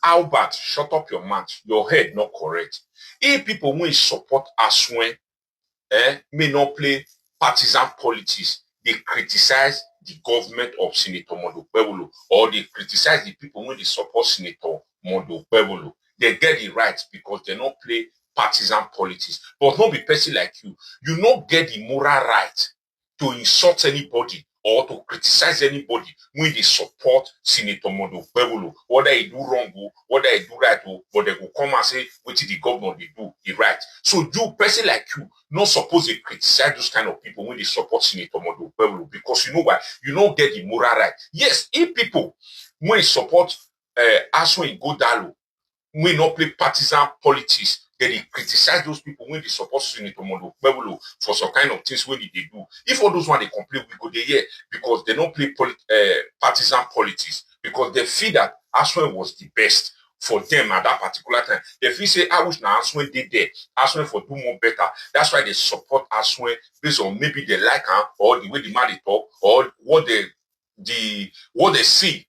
Albert, shut up your mouth. Your head not correct. If people will support Aswen, may not play partisan politics, they criticize the government of Senator Mondo or they criticize the people when they support Senator Mondo. They get it right because they don't play partisan politics. But not be person like you. You not get the moral right to insult anybody or to criticize anybody when they support Senator Mondo whether he do wrong, whether he do right, but they will come and say, what did the government they do the right. So you, person like you, not supposed to criticize those kind of people when they support Senator Mondo because you know why? You don't get the moral right. Yes, if people when they support Aswen Godalo, when not play partisan politics, then they criticize those people when they support Senator Mondo for some kind of things when they do. If all those one they complain, we go there because they don't play partisan politics because they feel that Aswen was the best for them at that particular time. They feel say, I wish now Aswen did there. Aswen for do more better. That's why they support Aswen based on maybe they like her or the way the man they talk or what they see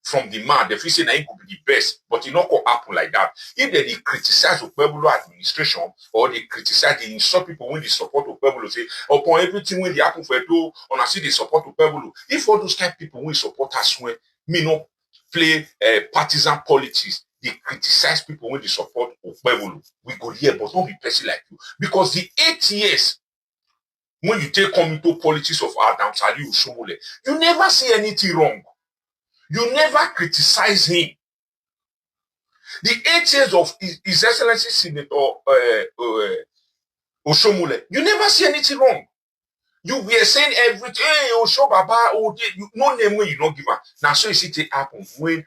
from the man. They feel say that it could be the best, but it not going to happen like that. If they criticize Okpebholo administration or they criticize, they insult people when they support Okpebholo, say upon everything when they happen for Edo, on I see they support Okpebholo. If all those kind of people when support Aswen, me not play partisan politics, they criticize people when they support Okpebholo. We go here, but don't be person like you. Because the 8 years when you take come into politics of Adams Aliyu Oshiomhole, you never see anything wrong. You never criticize him. The 8 years of His Excellency Senator Oshiomhole, you never see anything wrong. You were saying everything, hey, Osho Baba, oh, no name when you don't give her. Now, so you see it happen when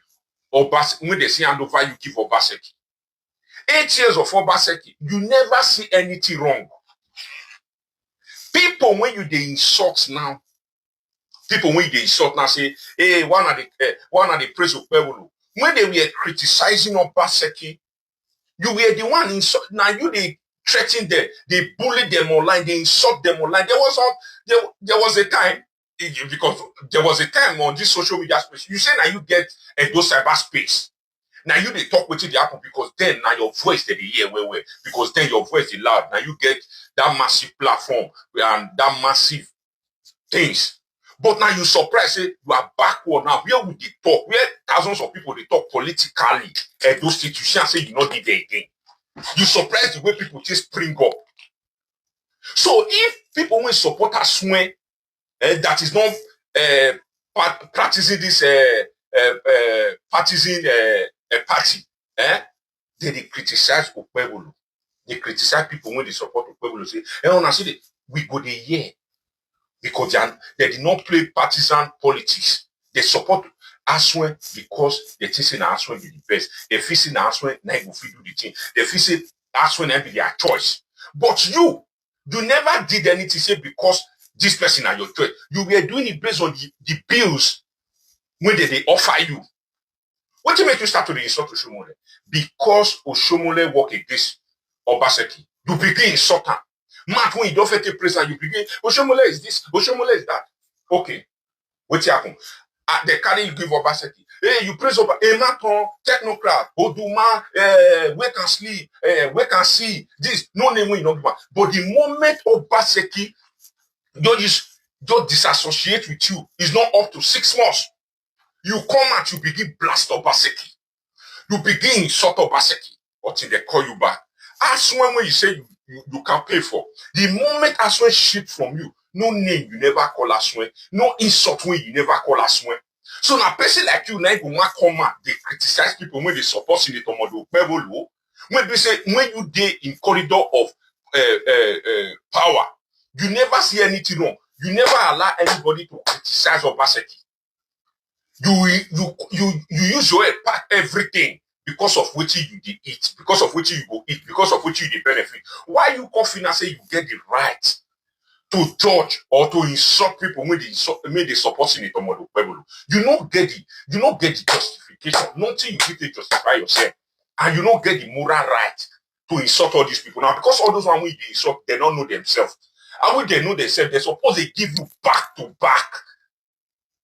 they say hand over, you give Obaseki. 8 years of Obaseki, you never see anything wrong. People, when you they insult now, people when they insult now say, hey, one of the praise of Okpebholo. When they were criticizing Obaseki, you were the one insult. Now you they threaten them, they bully them online, they insult them online. There was a time because there was a time on this social media space. You say now you get those cyberspace. Now you they talk with the happen because then now your voice they hear where because then your voice is loud. Now you get that massive platform and that massive things. But now you surprise say you are backward now. Where would they talk? Where thousands of people they talk politically and those institutions say you not did it again. You surprise the way people just spring up. So if people will support Aswen that is not practicing this partisan party, they criticize Okpebholo. They criticize people when they support Okpebholo. Say, we go there here. Because they did not play partisan politics. They support Aswen because they think Aswen be the best. They feel Aswen now go fit do the thing. They feel Aswen now be their choice. But you never did anything say because this person are your choice. You were doing it based on the bills when they offer you. What do you make you start to the insult Oshiomhole? Because Oshiomhole work against Obaseki. You begin insulting. Mark, when you don't fit a president, you begin, Oshiomhole is this, Oshiomhole is that. Okay. What happen? They carry you give Obaseki. Hey, you praise over a Macron, technocrat, Oduma, wait and sleep, wait and see. This, no name when you don't give. But the moment Obaseki just disassociate with you, is not up to 6 months. You come out, you begin blast Obaseki. You begin insult Obaseki until they call you back. As when you say you can pay for. The moment Aswen ship from you, no name you never call Aswen, no insult when you never call Aswen. So now person like you now go come out, they criticize people when they support Senator Mondo Okpebholo. When they say when you dey in corridor of power, you never see anything wrong. You never allow anybody to criticize Obaseki. You use your head pack everything. Because of which you did eat, because of which you go eat, because of which you did benefit. Why you coughing and say you get the right to judge or to insult people when they support Senator Mondo Okpebholo? You don't get the justification. Nothing you need to justify yourself. And you don't get the moral right to insult all these people. Now, because all those ones when they insult, they don't know themselves. And when they know themselves, they're supposed to give you back to back.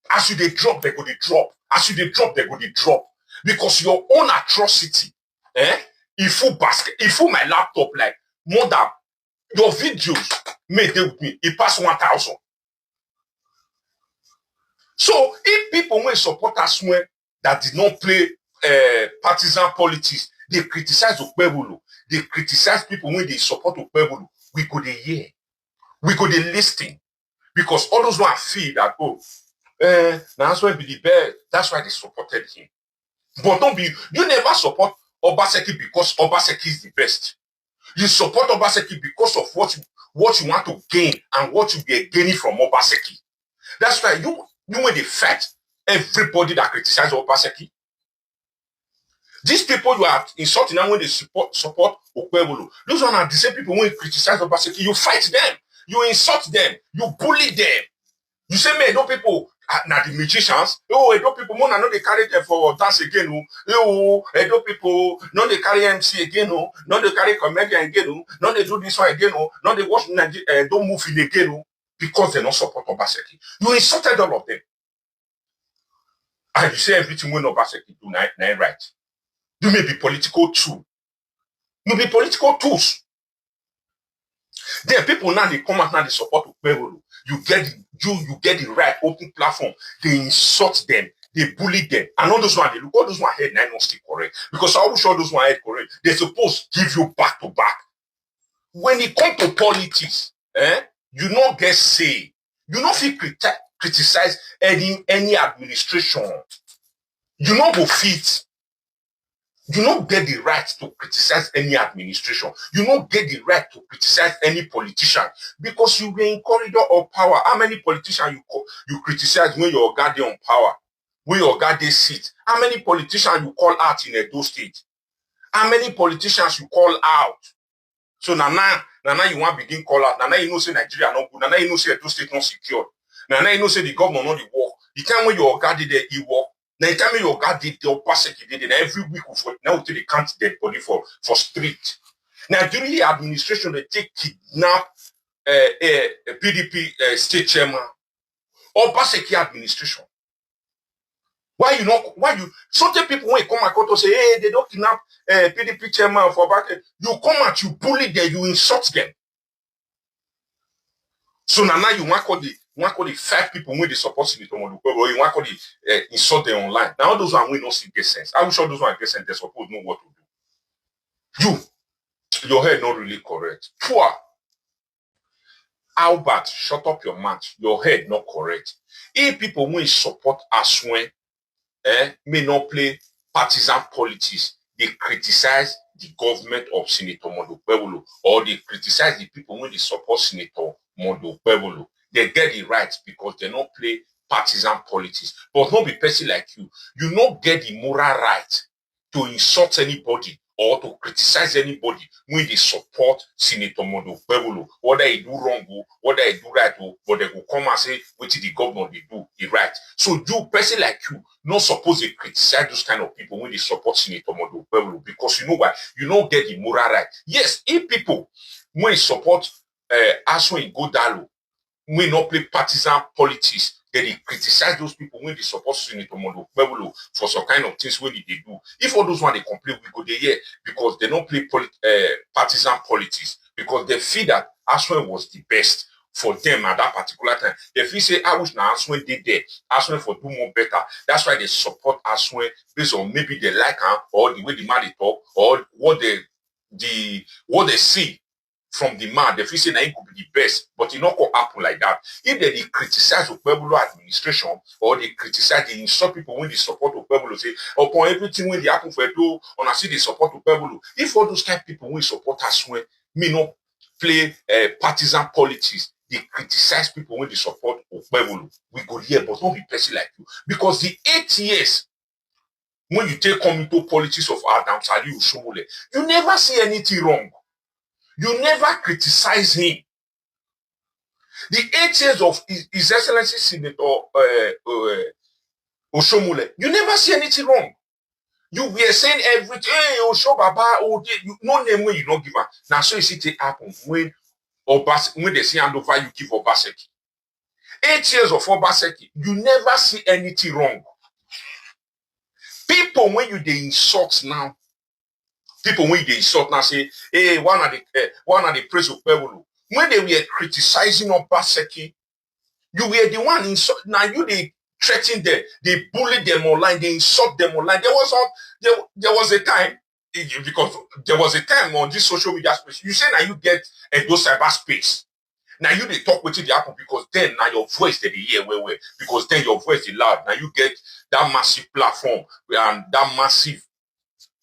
As you they drop, they go they drop. As you they drop, they go they drop. because your own atrocity, it full my laptop like more than your videos made with me, it passed 1,000. So if people will support us that did not play partisan politics, they criticize Okpebholo, they criticize people when they support Okpebholo, we could hear, we could listen, because all those ones feel that that's why be the best. That's why they supported him. But don't be, you never support Obaseki because Obaseki is the best. You support Obaseki because of what you want to gain and what you be gaining from Obaseki. That's why you when they fight everybody that criticizes Obaseki. These people you are insulting them when they support Okpebholo. Those one are the same people when you criticize Obaseki. You fight them, you insult them, you bully them. You say, man, no people, now the magicians, no people, no, they carry them for dance again, no people, no, they carry MC again, no, they carry comedian again, no, they do this one again, no, they watch, don't move in again, because they don't support Obaseki. You insulted all of them. And you say everything when Obaseki do, not right. You may be political too. You be political tools. There are people now, they come out now, they support Okpebholo. You get the right open platform. They insult them, they bully them. And all those ones, they look, all those ones head now not still correct. Because I will show those ones head correct. They're supposed to give you back to back. When it comes to politics, you not get say. You not feel criticize any administration. You not go fit. You don't get the right to criticize any administration. You don't get the right to criticize any politician because you were in corridor of power. How many politicians you criticize when you're guardian power, when you're guardian seat? How many politicians you call out in Edo State? How many politicians you call out? So now you want to begin call out. Now you know say Nigeria not good. Now you know say Edo State not secure. Now you know say the government not the work. The time when you're guarded there, he work. Now, the time your God did the Obaseki did it every week now they can't dead body for street. Now during the administration they take kidnap PDP state chairman. Obaseki administration. Why you certain people when you come across to say, hey, they don't kidnap PDP chairman for back. You come out, you bully them, you insult them. So now you want call the 5 people when they support Senator Modupe, or you want call the insult them online. Now all those ones will not see get sense. I'm sure those ones get sense. They suppose know what to do. Your head not really correct. Poor. Albert, shut up your mouth. Your head not correct. If people when support Aswen, may not play partisan politics, they criticize the government of Senator Modupe, or they criticize the people when they support Senator Modupe. They get it right because they don't play partisan politics. But not be person like you. You don't get the moral right to insult anybody or to criticize anybody when they support Senator Modupe. Whether he do wrong, whether he do right, but they will come and say, what did the governor they do? He right. So you, person like you, not supposed to criticize those kind of people when they support Senator Modupe, because you know why? You don't get the moral right. Yes, if people when they support Aswen Godalo, we not play partisan politics. They criticize those people when they support Senator Modupe for some kind of things when they do. If all those ones they complain, we go there, yeah, because they don't play partisan politics, because they feel that Aswen was the best for them at that particular time. They feel say, I wish now Aswen did there. Aswen for do more better. That's why they support Aswen based on maybe they like her or the way the man they talk or what they see from the man. They feel say that it could be the best, but it not going to happen like that. If they criticize Okpebholo administration or they criticize, they insult people when they support Okpebholo, say upon everything when they happen for Edo, and I see they support Okpebholo. If all those kind of people when support Aswen may not play partisan politics, they criticize people when they support Okpebholo, we go here, but don't be person like you, because the 8 years when you take come into politics of Adams Aliyu Oshiomhole, you never see anything wrong. You never criticize him. The 8 years of His Excellency Senator Oshiomhole, you never see anything wrong. You were saying everything, hey, Osho Baba, no name when you don't give her. Now, so you see it happen when they say hand over, you give Obaseki. 8 years of Obaseki, you never see anything wrong. People when you they insult now, people when they insult now say, hey, one of the praise of Pebulu. When they were criticizing Obaseki, you were the one insult. Now you they threaten them, they bully them online, they insult them online. There was a time because there was a time on this social media space. You say now you get those cyberspace. Now you they talk with the Apple because then now your voice they hear well because then your voice is loud. Now you get that massive platform and that massive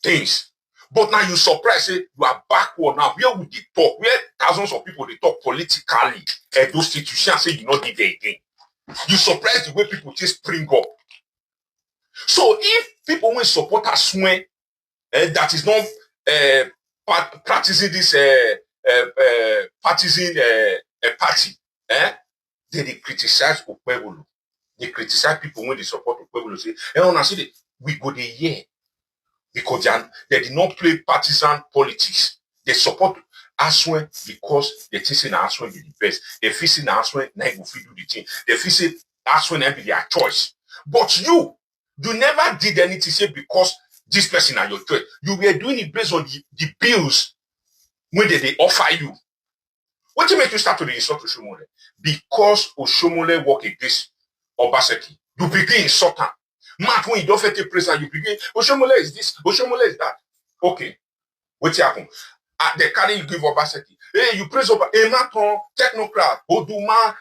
things. But now you surprise say you are backward now. Where would they talk? Where thousands of people they talk politically at those institutions say you not did it again. You surprise the way people just spring up. So if people will support us swear that is not practicing this partisan party, then they criticize Okpebholo. They criticize people when they support Okpebholo. Say, we go the year because they did not play partisan politics. They support Aswen because they think Aswen be the best. They feel Aswen now go fit do the thing. They feel Aswen be their choice. But you never did anything say because this person are your choice. You were doing it based on the bills when they offer you. What do you make you start to the insult Oshomole? Because Oshomole work against Obaseki. You begin insulting. Mark, when you don't fit the president, you begin, Oshomole is this, Oshomole is that. Okay. What happen? The carry you give Obaseki. Hey, you praise over a Macron, technocrat, Oduma,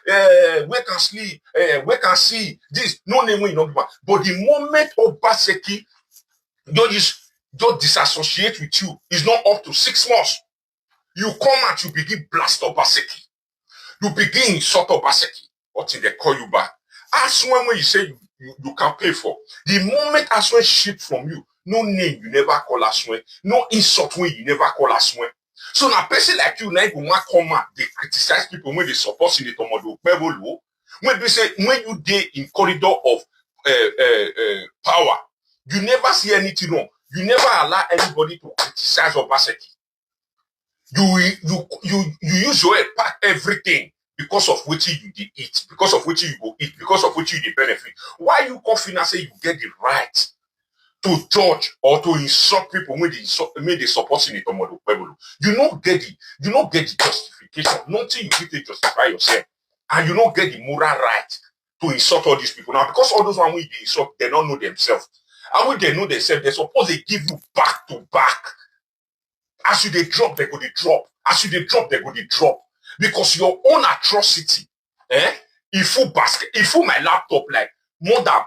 wake and sleep, wake and see. This, no name will not. But the moment Obaseki don't disassociate with you, is not up to 6 months. You come out, you begin blast Obaseki. You begin insult Obaseki. Until they call you back. As when you say you can pay for. The moment Aswen ship from you, no name you never call Aswen. No insult when you never call Aswen. So now person like you, now you come out, they criticize people when they support in the Tomodo Pebolo. When they say, when you dey in corridor of power, you never see anything wrong. You never allow anybody to criticize Obaseki. You use your head pack everything because of which you did eat, because of which you go eat, because of which you did benefit. Why you confident and say you get the right to judge or to insult people when they support in the Tomodo Pebolo? You don't get the justification. Nothing you need to justify yourself, and you don't get the moral right to insult all these people now because all those ones when they insult, they don't know themselves. And when they know themselves, they're supposed to give you back to back. As you they drop, they go they drop. As you they drop, they go they drop. Because your own atrocity, if you my laptop like more than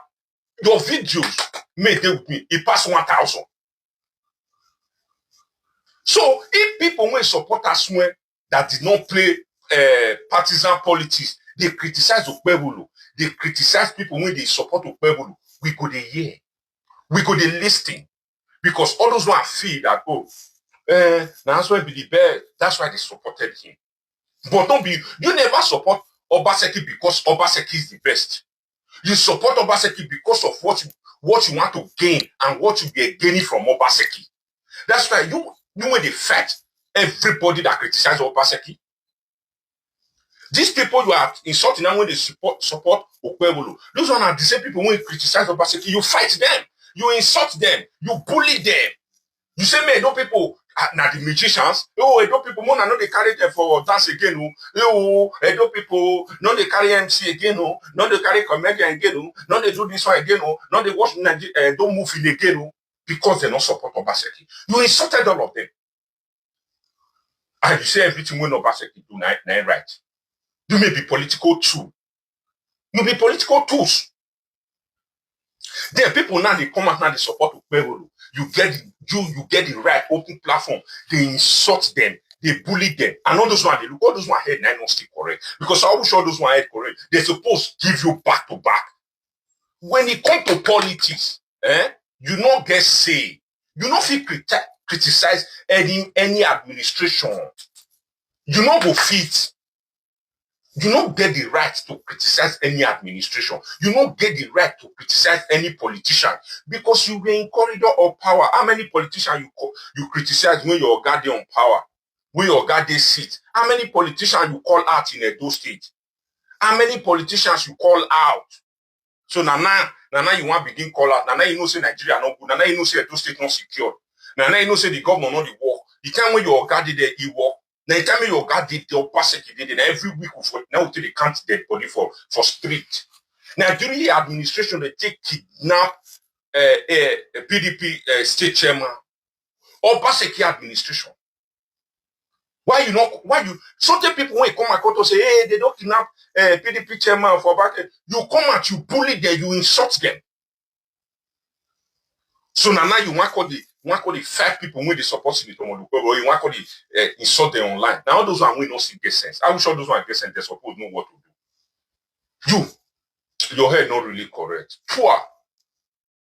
your videos made with me, it pass 1,000. So if people will support us that did not play partisan politics, they criticize Okpebholo. They criticize people when they support Okpebholo. We go they hear. We go they listen. Because all those ones feel that, now Aswen be the best. That's why they supported him. But you never support Obaseki because Obaseki is the best. You support Obaseki because of what you want to gain and what you be gaining from Obaseki. That's why you when they fight everybody that criticizes Obaseki. These people you are insulting them when they support Okpebholo. Those one are the same people when you criticize Obaseki. You fight them, you insult them, you bully them. You say, man, don't people now the magicians, don't people more not they carry them for dance again, don't people not they carry MC again, not they carry comedian again, not they do this one again, not they watch don't move in again, because they not support Obaseki. You insulted all of them. And you say everything when Obaseki do not right. You may be political too. You be political tools. Then people now they come out now they support Okpebholo. You get the right open platform. They insult them, they bully them, and all those one they look all those one head now not still correct because I will show those one head correct. They're supposed to give you back to back. When it comes to politics, you not get say. You not feel criticize any administration. You not go fit. You don't get the right to criticize any administration. You don't get the right to criticize any politician because you were in corridor of power. How many politicians you criticize when you're guardian on power, when you're guardian seat? How many politicians you call out in Edo State? How many politicians you call out? So now Now you want begin call out. Now you know say Nigeria not good. Now you know say Edo State not secure. Now you know say the government not the work. The time when your guard did he work. Now the time when your guard did the opposite did it. Every week now they can't dead body for street. Now during the administration they take kidnap PDP state chairman. Obaseki administration. Why you certain people when you come across to say, hey, they don't kidnap PDP chairman for back. You come out, you bully them, you insult them. So now you want to the 5 people when they support the Tomodu, or you want to insult them online. Now all those one will not see get sense. I will sure those one get sense, they suppose know what to do. Your head not really correct. Poor.